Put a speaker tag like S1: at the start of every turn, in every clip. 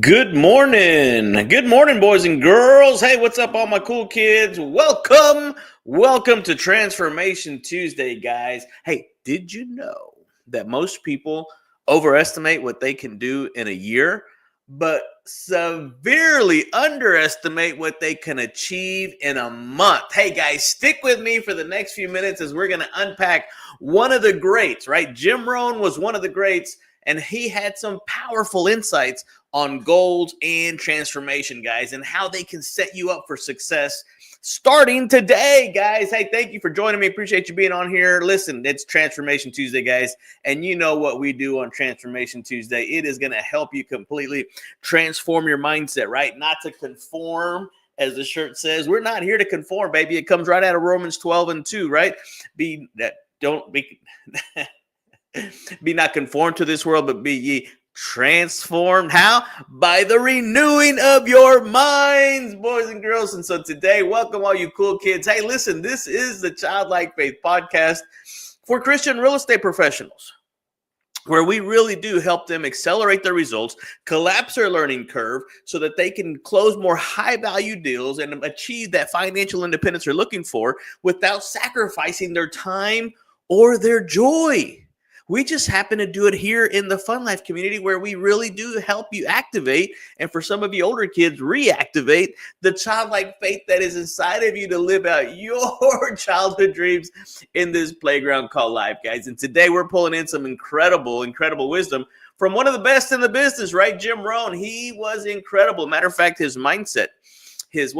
S1: Good morning. Good morning, boys and girls. Hey, what's up, all my cool kids? Welcome to Transformation Tuesday, guys. Hey, did you know that most people overestimate what they can do in a year, but severely underestimate what they can achieve in a month? Hey, guys, stick with me for the next few minutes as we're going to unpack one of the greats, right? Jim Rohn was one of the greats, and he had some powerful insights on goals and transformation, guys, and how they can set you up for success starting today, guys. Hey, thank you for joining me. Appreciate you being on here. Listen, it's Transformation Tuesday, guys, and you know what we do on Transformation Tuesday. It is going to help you completely transform your mindset, right? Not to conform, as the shirt says. We're not here to conform, baby. It comes right out of Romans 12:2, right? Don't be be not conformed to this world, but be ye transformed. How? By the renewing of your minds, boys and girls. And so today, welcome all you cool kids. Hey, listen, this is the Childlike Faith podcast for Christian real estate professionals, where we really do help them accelerate their results, collapse their learning curve so that they can close more high-value deals and achieve that financial independence they're looking for without sacrificing their time or their joy. We just happen to do it here in the Fun Life community, where we really do help you activate, and for some of you older kids, reactivate the childlike faith that is inside of you to live out your childhood dreams in this playground called life, guys. And today we're pulling in some incredible wisdom from one of the best in the business, right? Jim Rohn. He was incredible. Matter of fact, his mindset, his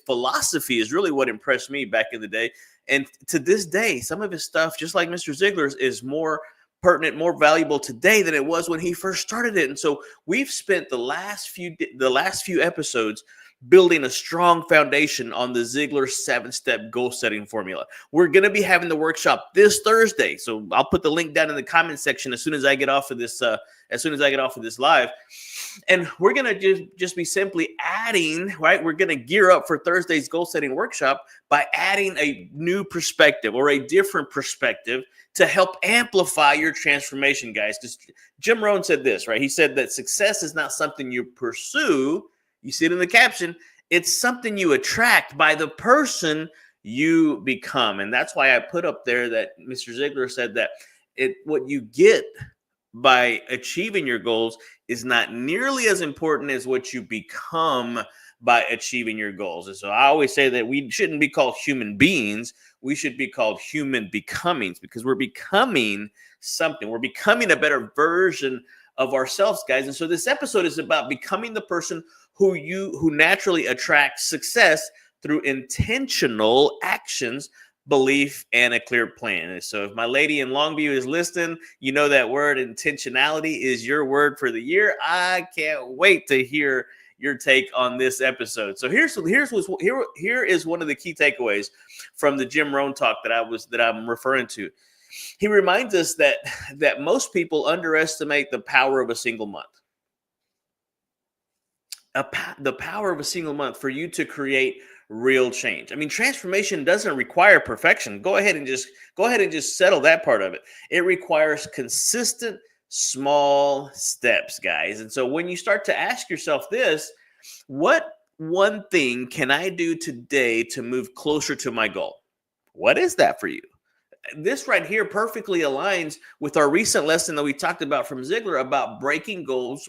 S1: philosophy is really what impressed me back in the day. And to this day, some of his stuff, just like Mr. Ziglar's, is more pertinent, more valuable today than it was when he first started it. And so we've spent the last few episodes building a strong foundation on the Ziglar 7-step goal setting formula. We're going to be having the workshop this Thursday. So I'll put the link down in the comment section as soon as I get off of this live. And we're going to just be simply adding, right? We're going to gear up for Thursday's goal setting workshop by adding a new perspective or a different perspective to help amplify your transformation, guys. Because Jim Rohn said this, right? He said that success is not something you pursue. You see it in the caption. It's something you attract by the person you become. And that's why I put up there that Mr. Ziglar said that what you get by achieving your goals is not nearly as important as what you become by achieving your goals. And so I always say that we shouldn't be called human beings. We should be called human becomings, because we're becoming something. We're becoming a better version of ourselves, guys. And so this episode is about becoming the person who naturally attracts success through intentional actions, belief, and a clear plan. And so if my lady in Longview is listening, you know that word intentionality is your word for the year. I can't wait to hear your take on this episode. So here is one of the key takeaways from the Jim Rohn talk that I'm referring to. He reminds us that most people underestimate the power of a single month. The power of a single month for you to create real change. I mean, transformation doesn't require perfection. Go ahead and just settle that part of it. It requires consistent small steps, guys. And so when you start to ask yourself this, what one thing can I do today to move closer to my goal? What is that for you? This right here perfectly aligns with our recent lesson that we talked about from Ziglar about breaking goals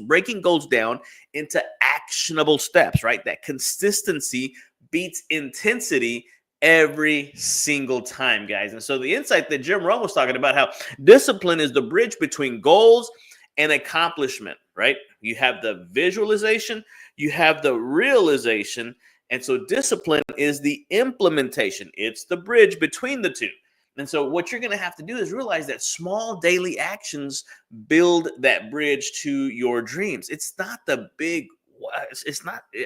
S1: down into actionable steps, right? That consistency beats intensity every single time, guys. And so the insight that Jim Rohn was talking about, how discipline is the bridge between goals and accomplishment, right? You have the visualization, you have the realization, and so discipline is the implementation. It's the bridge between the two. And so what you're going to have to do is realize that small daily actions build that bridge to your dreams. It's not the big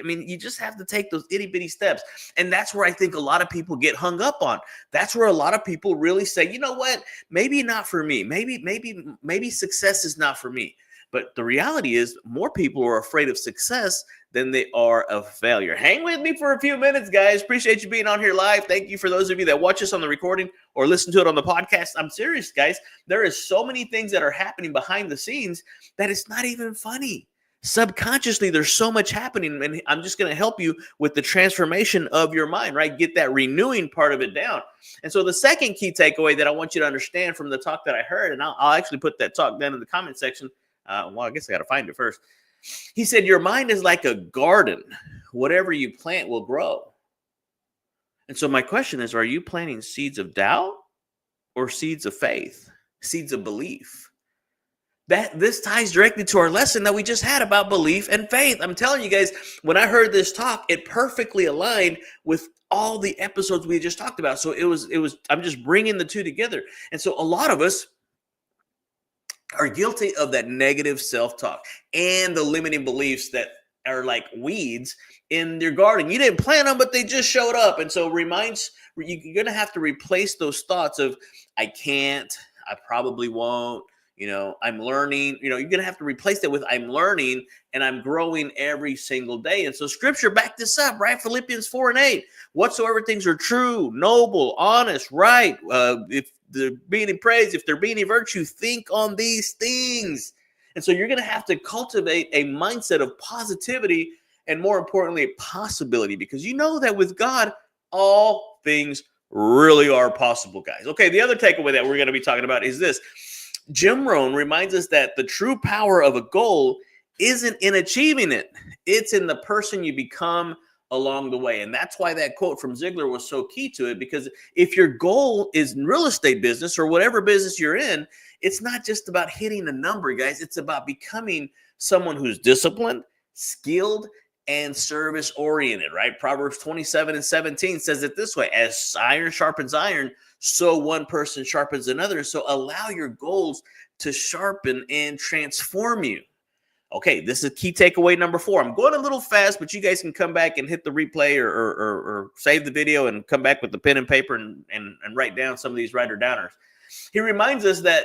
S1: you just have to take those itty bitty steps. And that's where I think a lot of people get hung up on. That's where a lot of people really say, you know what, maybe not for me. Maybe success is not for me. But the reality is more people are afraid of success than they are of failure. Hang with me for a few minutes, guys. Appreciate you being on here live. Thank you for those of you that watch us on the recording or listen to it on the podcast. I'm serious, guys. There is so many things that are happening behind the scenes that it's not even funny. Subconsciously, there's so much happening, and I'm just going to help you with the transformation of your mind, right? Get that renewing part of it down. And so the second key takeaway that I want you to understand from the talk that I heard, and I'll actually put that talk down in the comment section. Well, I guess I got to find it first. He said, your mind is like a garden. Whatever you plant will grow. And so my question is, are you planting seeds of doubt or seeds of faith, seeds of belief? That this ties directly to our lesson that we just had about belief and faith. I'm telling you guys, when I heard this talk, it perfectly aligned with all the episodes we just talked about. So it was, I'm just bringing the two together. And so a lot of us are guilty of that negative self-talk and the limiting beliefs that are like weeds in your garden. You didn't plant them, but they just showed up. And so you're going to have to replace those thoughts of, I can't, I probably won't, I'm learning, you're going to have to replace that with I'm learning and I'm growing every single day. And so scripture backed this up, right? Philippians 4:8, whatsoever things are true, noble, honest, right. If there be any praise, if there be any virtue, think on these things. And so you're going to have to cultivate a mindset of positivity and, more importantly, possibility, because you know that with God, all things really are possible, guys. Okay, the other takeaway that we're going to be talking about is this. Jim Rohn reminds us that the true power of a goal isn't in achieving it. It's in the person you become along the way. And that's why that quote from Ziglar was so key to it, because if your goal is real estate business or whatever business you're in, it's not just about hitting a number, guys. It's about becoming someone who's disciplined, skilled, and service oriented, right? Proverbs 27:17 says it this way: as iron sharpens iron, so one person sharpens another. So allow your goals to sharpen and transform you. Okay, this is key takeaway number 4. I'm going a little fast, but you guys can come back and hit the replay or save the video and come back with the pen and paper and write down some of these writer-downers. He reminds us that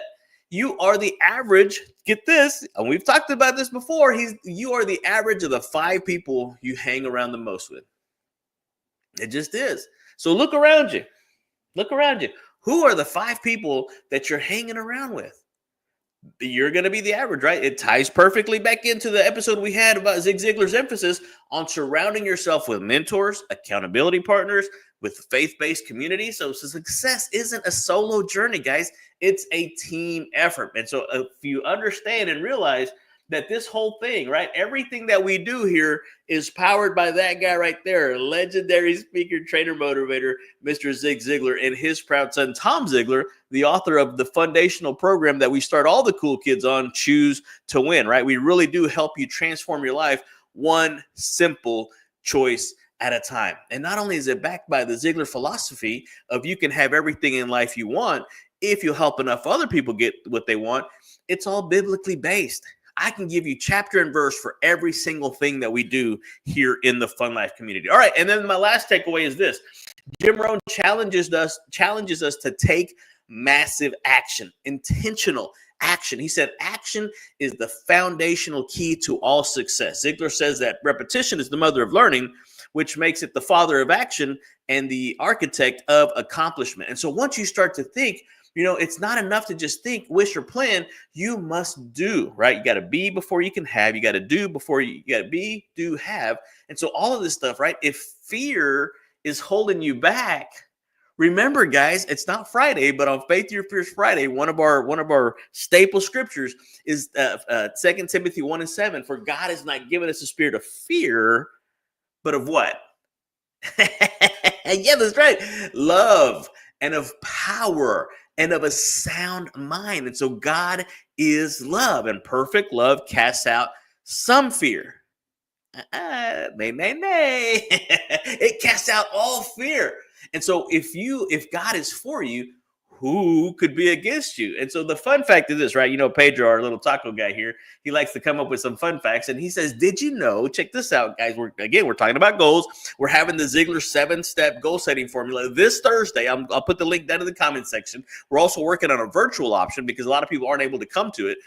S1: you are the average, get this, and we've talked about this before, you are the average of the 5 people you hang around the most with. It just is. So look around you. Look around you. Who are the 5 people that you're hanging around with? You're going to be the average, right? It ties perfectly back into the episode we had about Zig Ziglar's emphasis on surrounding yourself with mentors, accountability partners, with faith-based community. So success isn't a solo journey, guys. It's a team effort. And so if you understand and realize that this whole thing, right, everything that we do here is powered by that guy right there, legendary speaker, trainer, motivator, Mr. Zig Ziglar, and his proud son, Tom Ziglar, the author of the foundational program that we start all the cool kids on, Choose to Win, right? We really do help you transform your life one simple choice at a time. And not only is it backed by the Ziglar philosophy of you can have everything in life you want if you help enough other people get what they want, it's all biblically based. I can give you chapter and verse for every single thing that we do here in the Fun Life community. All right, and then my last takeaway is this. Jim Rohn challenges us to take massive action, intentional action. He said action is the foundational key to all success. Ziglar says that repetition is the mother of learning, which makes it the father of action and the architect of accomplishment. And so once you start to think, it's not enough to just think, wish, or plan. You must do, right? You got to be before you can have. You got to do before you got to be, do, have. And so all of this stuff, right? If fear is holding you back, remember, guys, it's not Friday, but on Faith Your Fears Friday, one of our staple scriptures is 2 Timothy 1:7. For God has not given us a spirit of fear, but of what? Yeah, that's right. Love and of power and of a sound mind. And so God is love, and perfect love casts out some fear. Nay. It casts out all fear. And so if God is for you, who could be against you? And so the fun fact is this, right? Pedro, our little taco guy here, he likes to come up with some fun facts. And he says, did you know, check this out, guys. We're talking about goals. We're having the Ziglar 7-step goal setting formula this Thursday. I'll put the link down in the comment section. We're also working on a virtual option because a lot of people aren't able to come to it.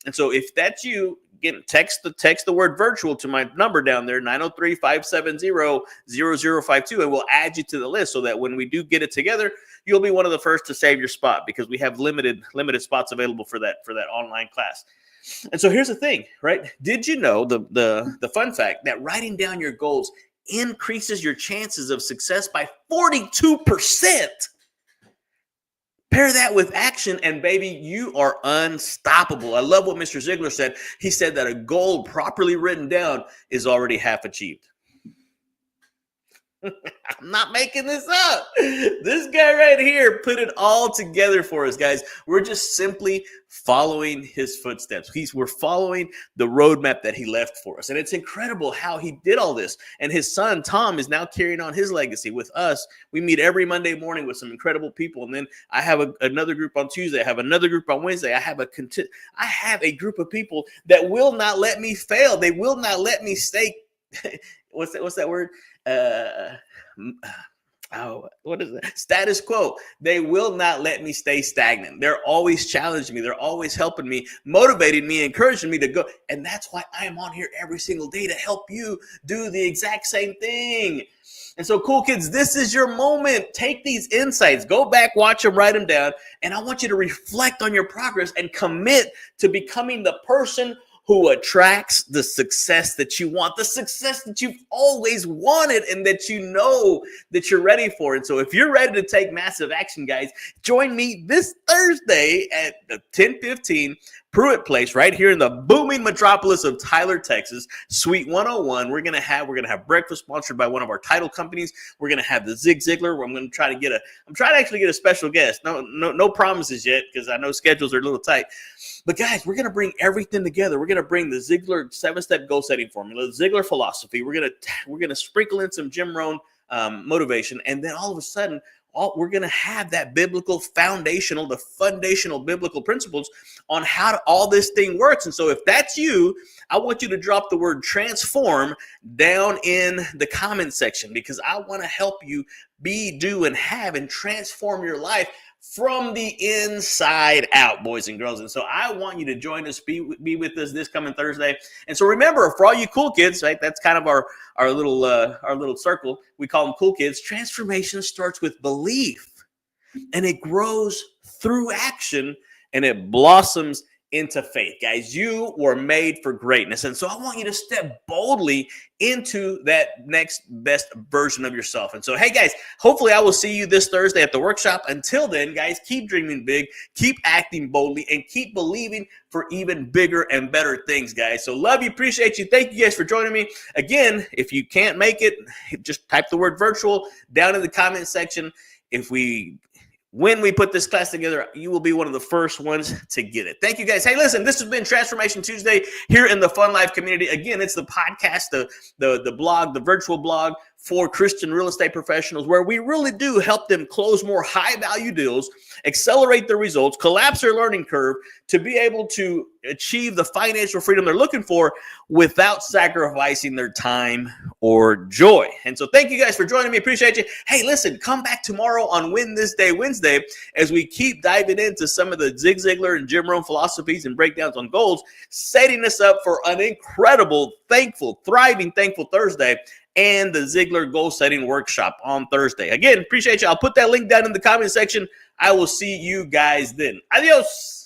S1: And so if that's you, again, text the word virtual to my number down there, 903-570-0052, and we'll add you to the list so that when we do get it together, you'll be one of the first to save your spot because we have limited spots available for that online class. And so here's the thing, right? Did you know the fun fact that writing down your goals increases your chances of success by 42%? Pair that with action, and baby, you are unstoppable. I love what Mr. Ziglar said. He said that a goal properly written down is already half achieved. I'm not making this up. This guy right here put it all together for us, guys. We're just simply following his footsteps. We're following the roadmap that he left for us. And it's incredible how he did all this. And his son, Tom, is now carrying on his legacy with us. We meet every Monday morning with some incredible people. And then I have another group on Tuesday. I have another group on Wednesday. I have a group of people that will not let me fail. They will not let me stay. What's that word? What is that? Status quo. They will not let me stay stagnant. They're always challenging me. They're always helping me, motivating me, encouraging me to go. And that's why I am on here every single day to help you do the exact same thing. And so, cool kids, this is your moment. Take these insights, go back, watch them, write them down. And I want you to reflect on your progress and commit to becoming the person who attracts the success that you want, the success that you've always wanted and that you know that you're ready for. And so if you're ready to take massive action, guys, join me this Thursday at 10:15 Pruitt Place, right here in the booming metropolis of Tyler, Texas, Suite 101. We're gonna have breakfast sponsored by one of our title companies. We're gonna have the Zig Ziglar. Where I'm trying to actually get a special guest. No promises yet because I know schedules are a little tight. But guys, we're gonna bring everything together. We're gonna bring the Ziglar 7-step goal setting formula, the Ziglar philosophy. We're gonna sprinkle in some Jim Rohn motivation, and then all of a sudden, we're going to have that the foundational biblical principles on how all this thing works. And so if that's you, I want you to drop the word transform down in the comment section, because I want to help you be, do, and have and transform your life from the inside out, boys and girls. And so I want you to join us, be with us this coming Thursday. And so remember, for all you cool kids, right, that's kind of our little circle. We call them cool kids. Transformation starts with belief, and it grows through action, and it blossoms into faith. Guys, you were made for greatness. And so I want you to step boldly into that next best version of yourself. And so, hey guys, hopefully I will see you this Thursday at the workshop. Until then, guys, keep dreaming big, keep acting boldly, and keep believing for even bigger and better things, guys. So love you, appreciate you. Thank you guys for joining me. Again, if you can't make it, just type the word virtual down in the comment section. When we put this class together, you will be one of the first ones to get it. Thank you, guys. Hey, listen, this has been Transformation Tuesday here in the Fun Life community. Again, it's the podcast, the blog, the virtual blog for Christian real estate professionals, where we really do help them close more high-value deals, accelerate their results, collapse their learning curve to be able to achieve the financial freedom they're looking for without sacrificing their time or joy. And so thank you guys for joining me. Appreciate you. Hey, listen, come back tomorrow on Win This Day Wednesday as we keep diving into some of the Zig Ziglar and Jim Rohn philosophies and breakdowns on goals, setting us up for an incredible, thriving, thankful Thursday and the Ziglar Goal Setting Workshop on Thursday. Again, appreciate you. I'll put that link down in the comment section. I will see you guys then. Adios.